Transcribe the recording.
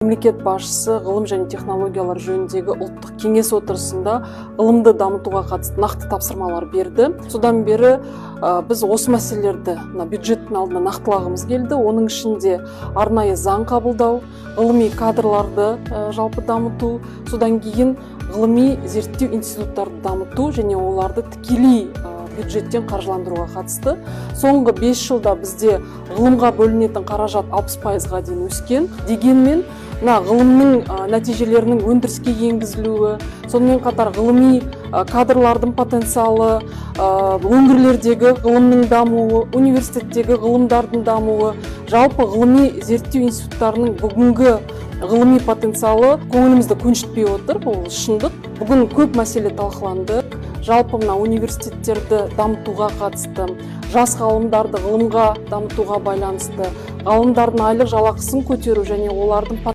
Мемлекет басшысы ғылым және технологиялар жөніндегі ұлттық кеңес отырысында ғылымды дамытуға қатысты нақты тапсырмалар берді. Содан бері біз осы мәселелерді бюджеттің алдына нақтылағымыз келді. Оның ішінде арнайы заң қабылдау, ғылыми кадрларды жалпы дамыту, содан кейін ғылыми зерттеу институттарды дамыту және оларды тікелей бюджеттен қаржыландыруға қатысты. Соңғы 5 жылда бізде ғылымға бөлінетін қаражат 60%-ға дейін өскен. Дегенмен, ғылымның нәтижелерінің өндіріске енгізілуі, сонымен қатар ғылыми кадрлардың потенциалы, өңірлердегі ғылымның дамуы, университеттегі ғылымдардың дамуы, жалпы ғылыми зерттеу институттарының бүгінгі ғылыми потенциалы көңілімізді көншітпей отыр. Бұл шындық. Бүгін көп мәселе талқыланды. Жалпы университеттерді дамытуға қатысты, жас ғалымдарды ғылымға дамытуға байланысты, ғалымдардың айлық жалақысын көтеру және олардың